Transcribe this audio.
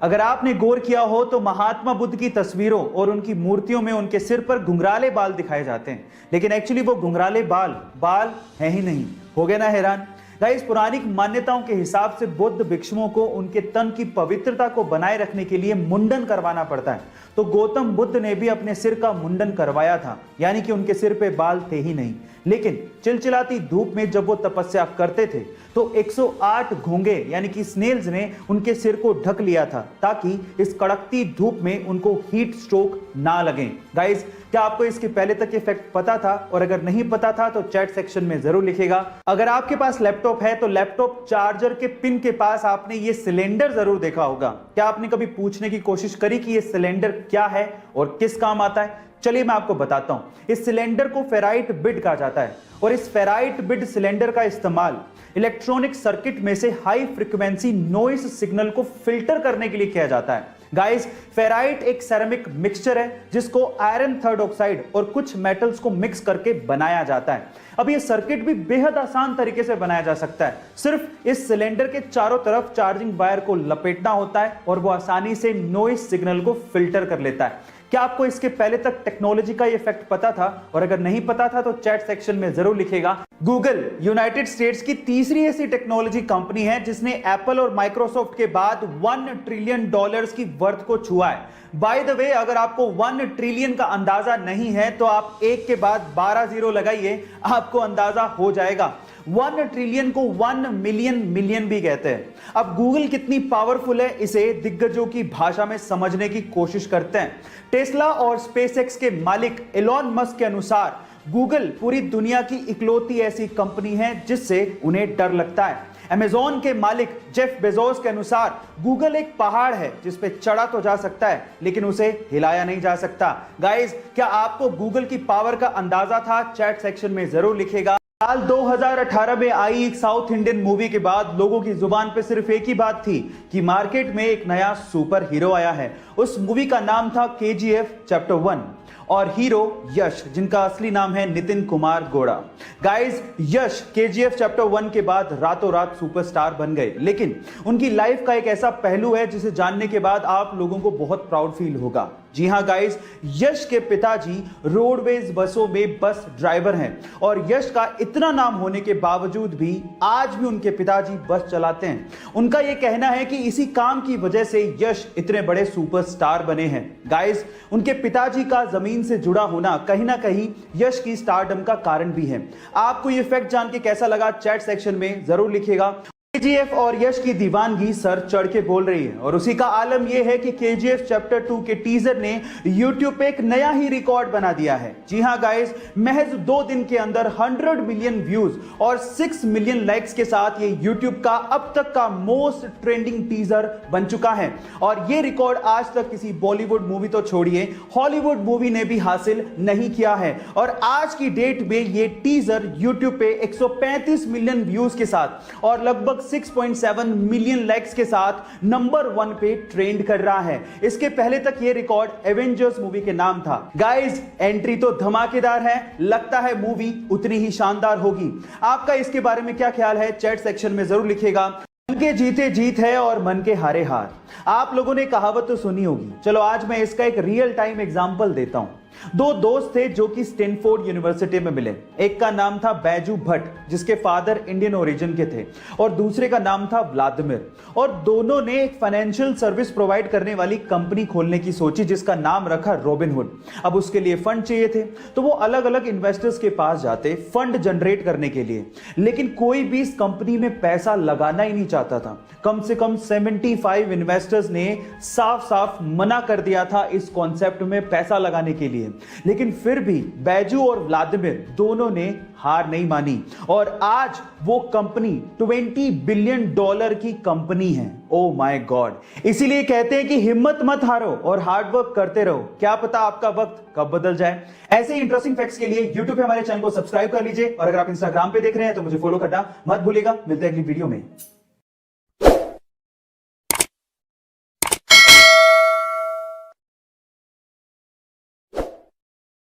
अगर आपने गौर किया हो तो महात्मा बुद्ध की तस्वीरों और उनकी मूर्तियों में उनके सिर पर घुंघराले बाल दिखाए जाते हैं, लेकिन एक्चुअली वो घुंघराले बाल है ही नहीं। हो गए ना हैरान? गाइस, पुरानी मान्यताओं के हिसाब से बुद्ध भिक्षुओं को उनके तन की पवित्रता को बनाए रखने के लिए मुंडन करवाना पड़ता है। तो गौतम बुद्ध ने भी अपने सिर का मुंडन करवाया था, यानी कि उनके सिर पे बाल थे ही नहीं। लेकिन चिलचिलाती धूप में जब वो तपस्या करते थे तो 108 घोंगे यानी कि स्नेल्स ने उनके सिर को ढक लिया था, ताकि इस कड़कती धूप में उनको हीट स्ट्रोक ना लगे। गाइस, क्या आपको इसके पहले तक ये फैक्ट पता था? और अगर नहीं पता था तो चैट सेक्शन में जरूर लिखेगा। अगर आपके पास लैपटॉप है तो लैपटॉप चार्जर के पिन के पास आपने ये सिलेंडर जरूर देखा होगा। क्या आपने कभी पूछने की कोशिश करी कि ये सिलेंडर क्या है और किस काम आता है? चलिए मैं आपको बताता हूं। इस सिलेंडर को फेराइट बिड कहा जाता है और इस फेराइट बिड सिलेंडर का इस्तेमाल इलेक्ट्रॉनिक सर्किट में से हाई फ्रीक्वेंसी नॉइस सिग्नल को फिल्टर करने के लिए किया जाता है। गाइस, फेराइट एक सेरेमिक मिक्सचर है जिसको आयरन थर्ड ऑक्साइड और कुछ मेटल्स को मिक्स करके बनाया जाता है। अब ये सर्किट भी बेहद आसान तरीके से बनाया जा सकता है। सिर्फ इस सिलेंडर के चारों तरफ चार्जिंग वायर को लपेटना होता है और वो आसानी से नॉइस सिग्नल को फिल्टर कर लेता है। क्या आपको इसके पहले तक टेक्नोलॉजी का ये फैक्ट पता था? और अगर नहीं पता था तो चैट सेक्शन में जरूर लिखेगा। गूगल यूनाइटेड स्टेट्स की तीसरी ऐसी टेक्नोलॉजी कंपनी है जिसने एप्पल और माइक्रोसॉफ्ट के बाद $1 ट्रिलियन की वर्थ को छुआ है। बाय द वे, अगर आपको 1 ट्रिलियन का अंदाजा नहीं है तो आप एक के बाद 12 जीरो लगाइए, आपको अंदाजा हो जाएगा। 1 ट्रिलियन को 1 मिलियन भी कहते हैं। अब गूगल कितनी पावरफुल है, इसे दिग्गजों की भाषा में समझने की कोशिश करते हैं। टेस्ला और स्पेसएक्स के मालिक एलॉन मस्क के अनुसार गूगल पूरी दुनिया की इकलौती ऐसी कंपनी है जिससे उन्हें डर लगता है। अमेज़न के मालिक जेफ बेजोस के अनुसार गूगल एक पहाड़ है जिस पे चढ़ा तो जा सकता है लेकिन उसे हिलाया नहीं जा सकता। गाइस, क्या आपको गूगल की पावर का अंदाजा था? चैट सेक्शन में जरूर लिखेगा। साल 2018 में आई एक साउथ इंडियन मूवी के बाद लोगों की जुबान पे सिर्फ एक ही बात थी कि मार्केट में एक नया सुपर हीरो आया है। उस मूवी का नाम था KGF चैप्टर 1 और हीरो यश, जिनका असली नाम है नितिन कुमार गौड़ा। गाइस, यश KGF चैप्टर 1 के बाद रातों रात सुपरस्टार बन गए, लेकिन उनकी लाइफ का एक ऐसा पहलू है जिसे जानने के बाद आप लोगों को बहुत प्राउड फील होगा। जी हां गाइस, यश के पिताजी रोडवेज बसों में बस ड्राइवर हैं और यश का इतना नाम होने के बावजूद भी आज भी उनके पिताजी बस चलाते हैं। उनका यह कहना है कि इसी काम की वजह से यश इतने बड़े सुपरस्टार बने हैं। गाइस, उनके पिताजी का जमीन से जुड़ा होना कहीं ना कहीं यश की स्टारडम का कारण भी है। आपको यह फैक्ट जान के कैसा लगा? चैट सेक्शन में जरूर लिखिएगा। KGF और यश की दीवानगी सर चढ़ के बोल रही है और उसी का आलम यह है कि KGF चैप्टर 2 के टीजर ने YouTube पे एक नया ही रिकॉर्ड बना दिया है। जी हां गाइस, महज 2 दिन के अंदर 100 मिलियन व्यूज और 6 मिलियन लाइक्स के साथ ये YouTube का अब तक का मोस्ट ट्रेंडिंग टीजर बन चुका है और ये रिकॉर्ड आज तक किसी बॉलीवुड मूवी तो छोड़िए, हॉलीवुड मूवी ने भी हासिल नहीं किया है। और आज की डेट में ये टीजर YouTube पे 135 मिलियन व्यूज के साथ और लगभग 6.7 मिलियन लाइक्स के साथ नंबर 1 पे ट्रेंड कर रहा है। इसके पहले तक ये रिकॉर्ड एवेंजर्स मूवी के नाम था। गाइस, एंट्री तो धमाकेदार है, लगता है मूवी उतनी ही शानदार होगी। आपका इसके बारे में क्या ख्याल है? चैट सेक्शन में जरूर लिखिएगा। मन के जीते जीत है और मन के हारे हार। आप लोगों ने कहावत तो सुनी होगी, चलो आज मैं इसका एक रियल टाइम एग्जांपल देता हूं। 2 दोस्त थे जो कि स्टैनफोर्ड यूनिवर्सिटी में मिले। एक का नाम था बैजू भट्ट, जिसके फादर इंडियन ओरिजिन के थे, और दूसरे का नाम था व्लादिमीर। और दोनों ने एक फाइनेंशियल सर्विस प्रोवाइड करने वाली कंपनी खोलने की सोची जिसका नाम रखा रॉबिनहुड। अब उसके लिए फंड चाहिए थे तो वो अलग अलग इन्वेस्टर्स के पास जाते फंड जनरेट करने के लिए, लेकिन कोई भी इस कंपनी में पैसा लगाना ही नहीं चाहता था। कम से कम 75 इन्वेस्टर्स ने साफ साफ मना कर दिया था इस कॉन्सेप्ट में पैसा लगाने के लिए, लेकिन फिर भी बैजू और व्लादिमीर दोनों ने हार नहीं मानी और आज वो कंपनी $20 बिलियन की कंपनी है। Oh my God! इसीलिए कहते हैं कि हिम्मत मत हारो और हार्ड वर्क करते रहो, क्या पता आपका वक्त कब बदल जाए। ऐसे ही इंटरेस्टिंग फैक्ट्स के लिए YouTube पे हमारे चैनल को सब्सक्राइब कर लीजिए और अगर आप Instagram पे देख रहे हैं तो मुझे फॉलो करना मत भूलिएगा। मिलते हैं अगली वीडियो में।